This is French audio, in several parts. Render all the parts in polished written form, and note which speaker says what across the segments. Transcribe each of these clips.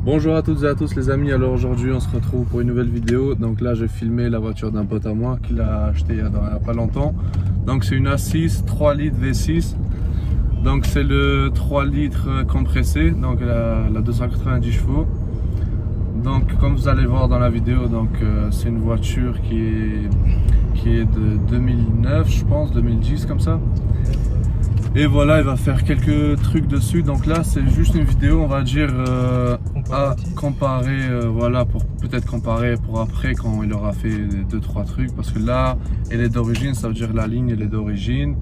Speaker 1: Bonjour à toutes et à tous les amis, alors aujourd'hui on se retrouve pour une nouvelle vidéo. Donc là j'ai filmé la voiture d'un pote à moi qui l'a acheté il y a pas longtemps. Donc c'est une A6 3 litres V6. Donc c'est le 3 litres compressé, donc la 290 chevaux. Donc comme vous allez voir dans la vidéo, donc c'est une voiture qui est de 2009 je pense, 2010 comme ça. Et voilà, il va faire quelques trucs dessus. Donc là c'est juste une vidéo, on va dire à comparer, voilà, pour peut-être comparer pour après quand il aura fait 2-3 trucs. Parce que là elle est d'origine, ça veut dire la ligne elle est d'origine.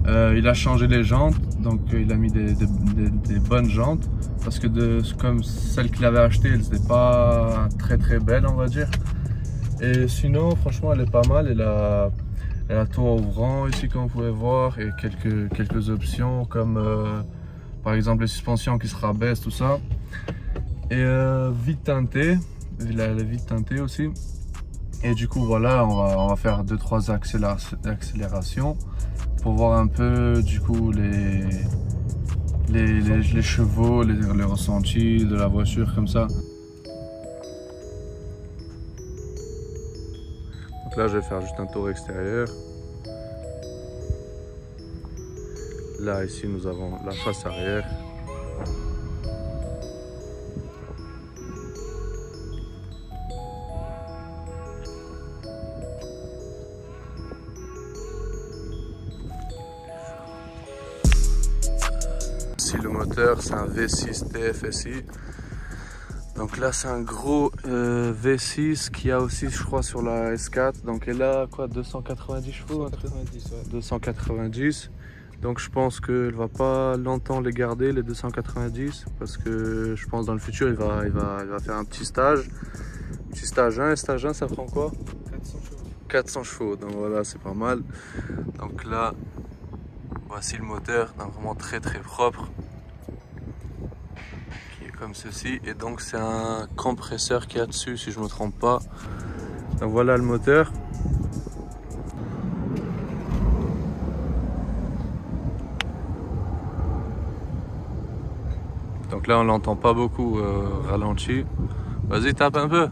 Speaker 1: Il a changé les jantes, donc il a mis des bonnes jantes. Parce que comme celle qu'il avait achetée, elle n'était pas très belle on va dire. Et sinon franchement elle est pas mal, elle a toit ouvrant ici comme vous pouvez voir et quelques options comme par exemple les suspensions qui se rabaissent, tout ça. Et vite teintée, il a vite teintée aussi. Et du coup voilà, on va faire 2-3 accélérations pour voir un peu du coup les chevaux, les ressentis de la voiture comme ça. Donc là je vais faire juste un tour extérieur. Là ici nous avons la face arrière. Ici le moteur c'est un V6 TFSI. Donc là c'est un gros V6 qui a aussi je crois sur la S4. Donc elle a quoi, 290 chevaux, 290, ouais. 290. Donc je pense qu'il va pas longtemps les garder les 290 parce que je pense dans le futur il va faire un petit stage. Petit stage 1 et stage 1 ça prend quoi? 400 chevaux. 400 chevaux, donc voilà c'est pas mal. Donc là voici le moteur, donc vraiment très propre. Qui est comme ceci et donc c'est un compresseur qui est dessus si je me trompe pas. Donc voilà le moteur. Donc là on l'entend pas beaucoup ralenti. Vas-y tape un peu.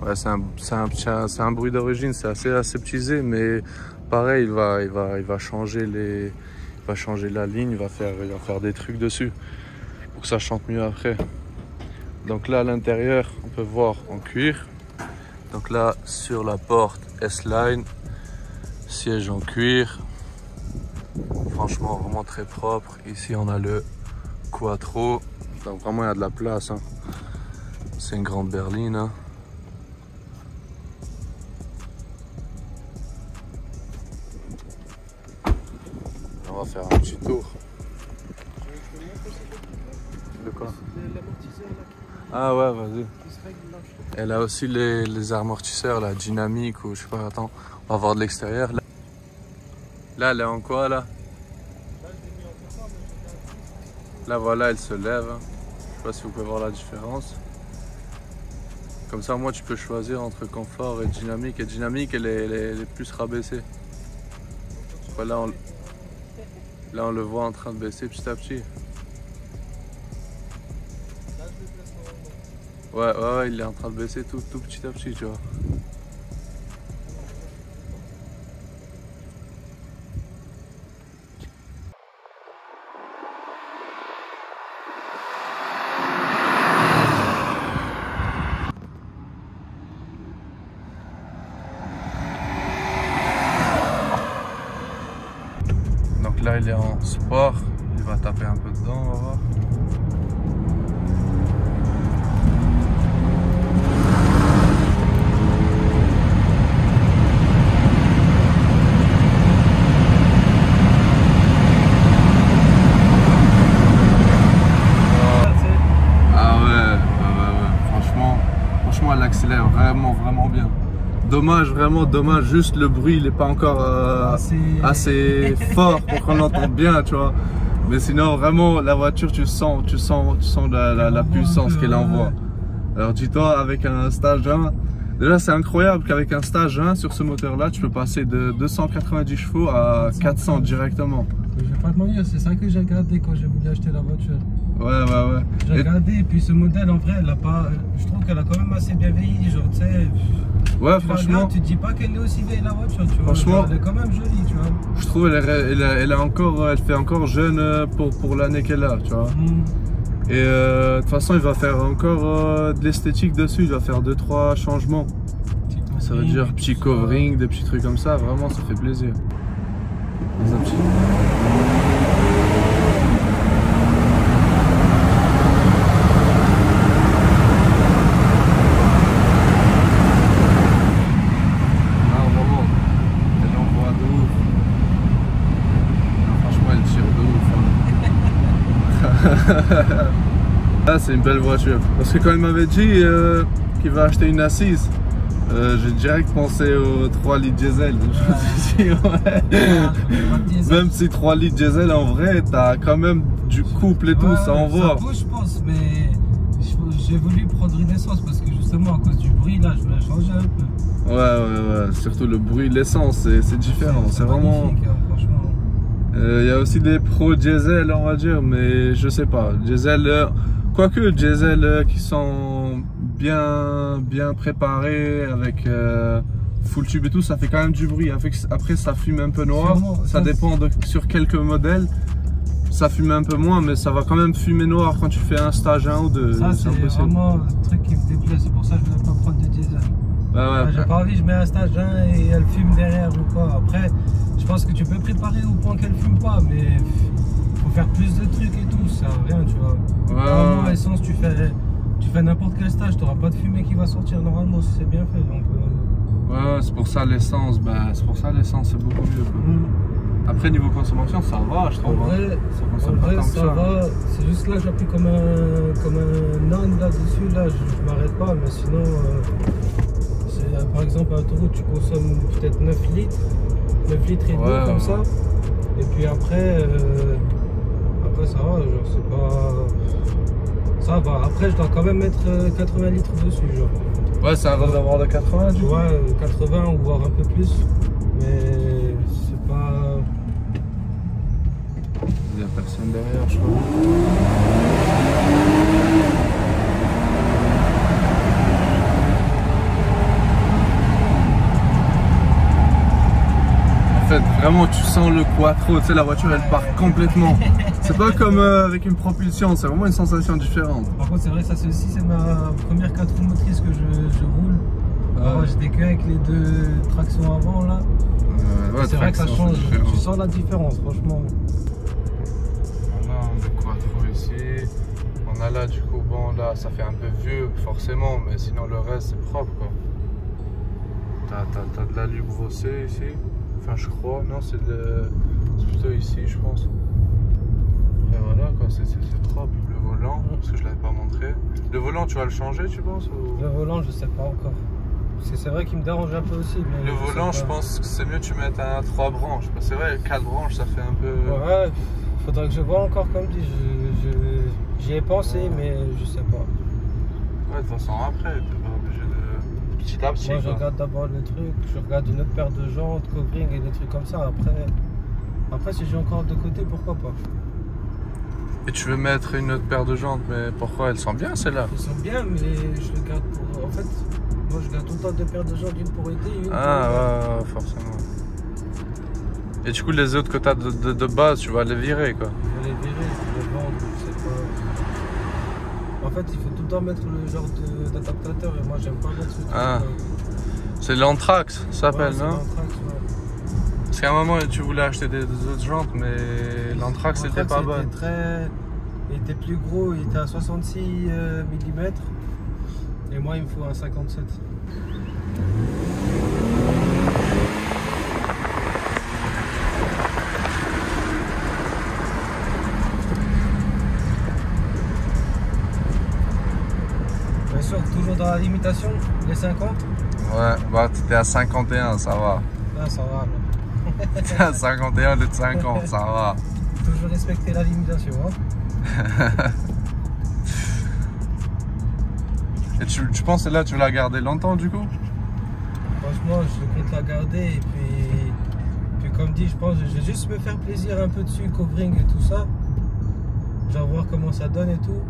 Speaker 1: Ouais, c'est un bruit d'origine, c'est assez aseptisé, mais pareil il va changer la ligne, il va faire des trucs dessus pour que ça chante mieux après. Donc là à l'intérieur on peut voir en cuir. Donc là sur la porte S-Line. Siège en cuir, franchement vraiment très propre. Ici on a le Quattro, donc vraiment il y a de la place, hein. C'est une grande berline, hein. On va faire un petit tour. De quoi? Ah ouais, vas-y. Elle a aussi les amortisseurs là, dynamiques ou je sais pas, attends, on va voir de l'extérieur. Là elle est en quoi là? Là voilà, elle se lève, hein. Je sais pas si vous pouvez voir la différence. Comme ça moi tu peux choisir entre confort et dynamique. Et dynamique elle est plus rabaissée. Voilà, là on le voit en train de baisser petit à petit. Ouais, il est en train de baisser tout petit à petit, tu vois. Donc là il est en sport, il va taper un peu dedans, on va voir. Elle accélère vraiment bien. Dommage, vraiment dommage, juste le bruit il n'est pas encore assez fort pour qu'on l'entende bien, tu vois. Mais sinon vraiment la voiture tu sens la puissance qu'elle envoie. Alors dis-toi avec un stage 1, Déjà, c'est incroyable qu'avec un stage 1 sur ce moteur-là, tu peux passer de 290 chevaux à 400 directement.
Speaker 2: Je vais pas te mentir, c'est ça que j'ai regardé quand j'ai voulu acheter la voiture.
Speaker 1: Ouais.
Speaker 2: J'ai regardé, et puis ce modèle, en vrai, elle a pas. Je trouve qu'elle a quand même assez bien vieilli, genre, tu sais.
Speaker 1: Ouais, franchement.
Speaker 2: Tu te dis pas qu'elle est aussi vieille la voiture, tu vois.
Speaker 1: Franchement,
Speaker 2: genre, elle est quand même jolie, tu vois.
Speaker 1: Je trouve elle fait encore jeune pour l'année qu'elle a, tu vois. Et de toute façon, il va faire encore de l'esthétique dessus, il va faire 2-3 changements. Ça veut dire petit covering, des petits trucs comme ça, vraiment ça fait plaisir. Dans un petit... Ah, vraiment, elle envoie de ouf. Franchement, elle tire de ouf. Hein. Là, c'est une belle voiture. Parce que quand il m'avait dit qu'il va acheter une assise, j'ai direct pensé aux 3 litres diesel. Je me suis dit, ouais. Même si 3 litres diesel, en vrai, t'as quand même du couple et tout, ça envoie.
Speaker 2: Ça bouge, je pense, mais j'ai voulu prendre une essence parce que justement, à cause du bruit, là, je voulais changer un peu.
Speaker 1: Ouais. Surtout le bruit, l'essence, c'est différent. C'est vraiment.
Speaker 2: Franchement.
Speaker 1: Il y a aussi des pros diesel, on va dire, mais je sais pas. Diesel. Quoique diesel qui sont bien préparés avec full tube et tout, ça fait quand même du bruit. Après ça fume un peu noir, ça dépend sur quelques modèles. Ça fume un peu moins, mais ça va quand même fumer noir quand tu fais un stage 1 ou 2.
Speaker 2: Ça c'est vraiment un truc qui me déplaît, c'est pour ça que je ne vais pas prendre de diesel. J'ai pas envie, je mets un stage 1 et elle fume derrière ou quoi. Après, je pense que tu peux préparer au point qu'elle fume pas, mais faut faire plus de trucs et tout, ça sert à rien, tu vois. Normalement, essence, tu fais n'importe quel stage, tu n'auras pas de fumée qui va sortir normalement si c'est bien fait. Donc,
Speaker 1: ouais, c'est pour ça l'essence, c'est beaucoup mieux. Après, niveau consommation, ça va, je trouve.
Speaker 2: En vrai, ça va. C'est juste là, j'appuie comme un âne là-dessus, là, je m'arrête pas, mais sinon, par exemple, à l'autoroute, tu consommes peut-être 9 litres et demi comme ça. Et puis après ça va, genre c'est pas... Ça va, après je dois quand même mettre 80 litres dessus, genre.
Speaker 1: Ouais, c'est un réservoir de 80 du coup.
Speaker 2: Ouais, 80 ou voire un peu plus, mais c'est pas...
Speaker 1: Il n'y a personne derrière, je crois. En fait, vraiment, tu sens le quattro, tu sais, la voiture elle part complètement. C'est pas comme avec une propulsion, c'est vraiment une sensation différente.
Speaker 2: Par contre, c'est vrai que ça, c'est ma première 4 roues motrices que je roule. Alors, j'étais que avec les 2 tractions avant là. Ouais, c'est vrai que ça change, tu sens la différence, franchement.
Speaker 1: On a le quattro ici. On a là, du coup, bon, là, ça fait un peu vieux, forcément, mais sinon le reste c'est propre quoi. T'as de la lube brossée ici. Enfin, je crois, non, c'est plutôt ici, je pense. Et voilà, quoi, c'est propre. Le volant, parce que je l'avais pas montré. Le volant, tu vas le changer, tu penses ou...
Speaker 2: Le volant, je sais pas encore. C'est vrai qu'il me dérange un peu aussi. Mais
Speaker 1: le volant, je pense que c'est mieux que tu mettes un 3 branches. C'est vrai, 4 branches, ça fait un peu...
Speaker 2: Ouais, faudrait que je vois encore, comme dit. J'y ai pensé, mais je sais pas.
Speaker 1: Ouais, de toute façon, après, t'es pas obligé de... Petit à petit.
Speaker 2: Moi, je regarde d'abord le truc, je regarde une autre paire de jantes, covering et des trucs comme ça. Après si j'ai encore de côté, pourquoi pas.
Speaker 1: Et tu veux mettre une autre paire de jantes, mais pourquoi? Elles sont bien celles-là?
Speaker 2: Elles sont bien, mais je les garde pour... En fait, moi je garde tout le temps 2 paires de jantes, une pour été et une pour...
Speaker 1: Ouais, forcément. Et du coup, les autres que tu as de base, tu vas les virer quoi?
Speaker 2: Je vais les virer, je vais les vendre, je sais pas. En fait, il faut tout le temps mettre le genre d'adaptateur et moi j'aime pas mettre ce truc.
Speaker 1: C'est l'Anthrax, ça s'appelle, non?
Speaker 2: L'Anthrax, ouais.
Speaker 1: Parce qu'à un moment, tu voulais acheter des autres jantes, mais l'Anthrax c'était pas bon.
Speaker 2: Il était plus gros, il était à 66 mm. Et moi, il me faut un 57. Bien sûr, toujours dans la limitation, les 50.
Speaker 1: Ouais, bah t'étais à 51, ça va.
Speaker 2: Ah, ça va.
Speaker 1: T'es à 51 de 50, ça va.
Speaker 2: Toujours respecter la limitation, hein.
Speaker 1: Et tu penses que là tu vas la garder longtemps du coup?
Speaker 2: Franchement, je compte la garder et puis comme dit, je pense que je vais juste me faire plaisir un peu dessus, covering et tout ça. Genre voir comment ça donne et tout.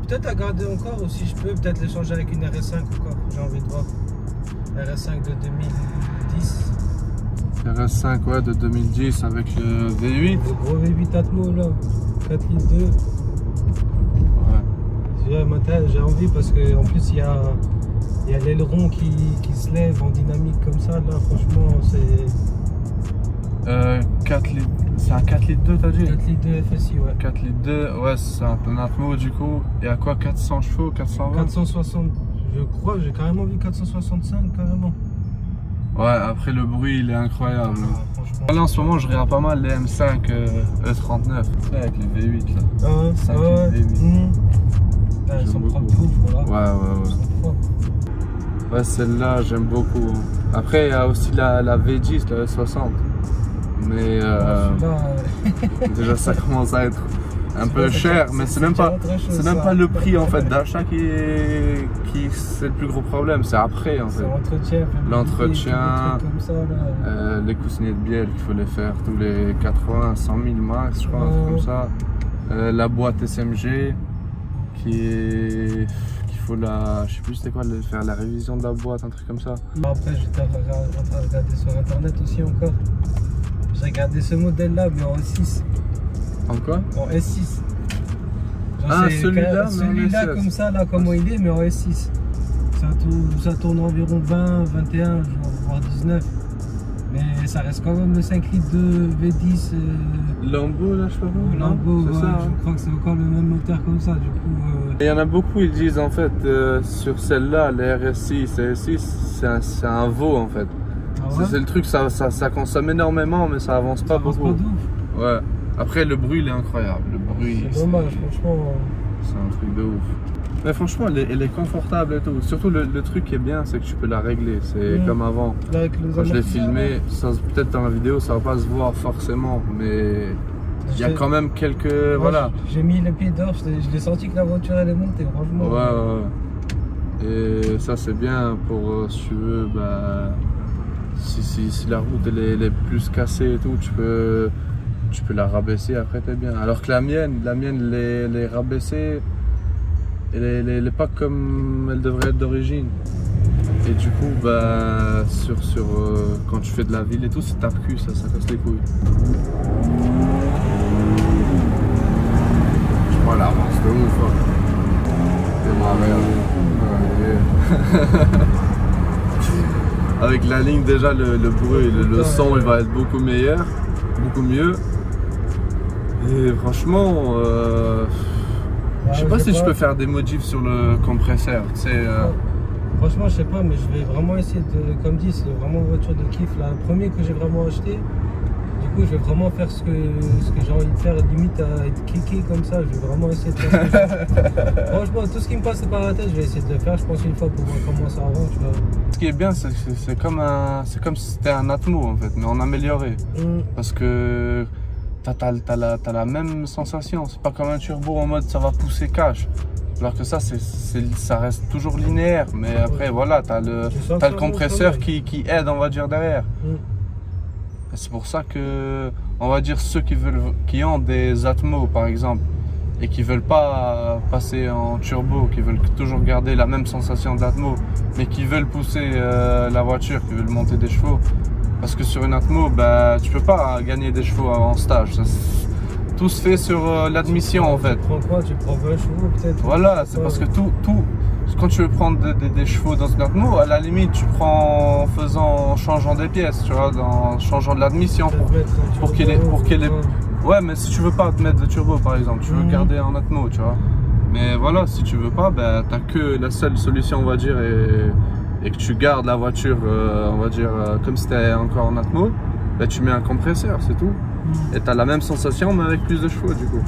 Speaker 2: Peut-être la garder encore ou si je peux, peut-être l'échanger avec une RS5 encore. J'ai envie de voir. RS5 de 2010.
Speaker 1: RS5 ouais, de 2010 avec le V8.
Speaker 2: Le gros V8 Atmo là, 4 litres 2. Ouais. J'ai envie parce qu'en plus il y a l'aileron qui se lève en dynamique comme ça. Là franchement c'est...
Speaker 1: 4 litres. C'est un 4 litres 2 t'as dit?
Speaker 2: 4 litres 2 FSI ouais.
Speaker 1: 4 litres 2, ouais c'est un Atmo du coup. Et à quoi 400 chevaux, 420?
Speaker 2: 460, je crois, j'ai carrément vu 465 carrément.
Speaker 1: Ouais, après le bruit il est incroyable.
Speaker 2: Ah,
Speaker 1: là en ce moment je regarde pas mal les M5 E39 avec les V8 là.
Speaker 2: Ah ouais,
Speaker 1: 5
Speaker 2: ouais.
Speaker 1: V8.
Speaker 2: Elles sont propres de ouf, voilà.
Speaker 1: Ouais. Ouais, celle-là j'aime beaucoup. Après il y a aussi la V10, la E60. Mais déjà ça commence à être un peu cher, mais c'est même pas le prix en fait d'achat qui c'est le plus gros problème, c'est après en fait. L'entretien, les coussinets de bielle qu'il faut les faire tous les 80, 100 000 max, je crois, un truc comme ça. La boîte SMG qu'il faut je sais plus c'était quoi, faire la révision de la boîte, un truc comme ça.
Speaker 2: Après j'étais en train de regarder sur internet aussi encore. J'ai regardé ce modèle là mais en S6.
Speaker 1: En quoi?
Speaker 2: En S6.
Speaker 1: Ah celui-là
Speaker 2: comme ça là comment il est mais en S6. Ça tourne environ 20, 21, voire 19. Mais ça reste quand même le 5 litres de V10.
Speaker 1: Lambo là je sais pas.
Speaker 2: Lambo, ouais,
Speaker 1: ça,
Speaker 2: je crois que c'est encore le même moteur comme ça du coup.
Speaker 1: Il y en a beaucoup, ils disent en fait sur celle-là, les RS6 et S6, c'est un veau en fait. Ah ouais? C'est le truc, ça consomme énormément mais ça avance pas beaucoup. Ouais. Après le bruit il est incroyable. Le bruit.
Speaker 2: C'est dommage franchement.
Speaker 1: C'est un truc de ouf. Mais franchement elle est confortable et tout. Surtout le truc qui est bien c'est que tu peux la régler. C'est comme avant. Quand je l'ai filmé, peut-être dans la vidéo ça va pas se voir forcément mais il y a quand même quelques... voilà.
Speaker 2: J'ai mis le pied dehors, je l'ai senti que la voiture elle est montée franchement.
Speaker 1: Ouais. Et ça c'est bien pour si tu veux si la route elle est plus cassée et tout, tu peux la rabaisser, après t'es bien. Alors que la mienne les rabaisser, elle est pas comme elle devrait être d'origine. Et du coup, quand tu fais de la ville et tout, c'est tape-cul, ça casse les couilles. Voilà, avance de ouf. Avec la ligne déjà le bruit, le son il va être beaucoup meilleur, beaucoup mieux. Et franchement, je sais pas si je peux faire des modifs sur le compresseur.
Speaker 2: Franchement, je sais pas, mais je vais vraiment essayer de, comme dit, c'est vraiment une voiture de kiff. Là, le premier que j'ai vraiment acheté. Du coup, je vais vraiment faire ce que j'ai envie de faire, limite à être kické comme ça. Je vais vraiment essayer de faire franchement, tout ce qui me passe par la tête, je vais essayer de le faire. Je pense une fois pour voir comment ça avance. Tu vois.
Speaker 1: Ce qui est bien, c'est comme si c'était un Atmo en fait, mais en amélioré. Parce que t'as la même sensation. C'est pas comme un turbo en mode ça va pousser cash. Alors que ça reste toujours linéaire. Mais après, voilà, t'as le compresseur qui aide, on va dire, derrière. C'est pour ça que, on va dire, ceux qui ont des Atmo par exemple et qui veulent pas passer en turbo, qui veulent toujours garder la même sensation d'Atmo, mais qui veulent pousser la voiture, qui veulent monter des chevaux, parce que sur une Atmo, tu peux pas gagner des chevaux en stage. Tout se fait sur l'admission en fait.
Speaker 2: Tu prends quoi? Tu prends 20 chevaux peut-être?
Speaker 1: Voilà, c'est parce que quand tu veux prendre des chevaux dans une Atmo, à la limite tu prends en changeant des pièces, tu vois, en changeant de l'admission pour qu'elle ait... Ouais, mais si tu veux pas te mettre de turbo par exemple, tu veux garder en Atmo, tu vois. Mais voilà, si tu veux pas, t'as que la seule solution, on va dire, et que tu gardes la voiture, on va dire, comme si c'était encore en Atmo, tu mets un compresseur, c'est tout. Et tu as la même sensation mais avec plus de chevaux du coup.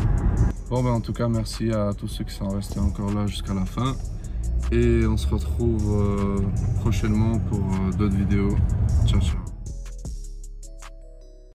Speaker 1: Bon en tout cas merci à tous ceux qui sont restés encore là jusqu'à la fin. Et on se retrouve prochainement pour d'autres vidéos. Ciao ciao.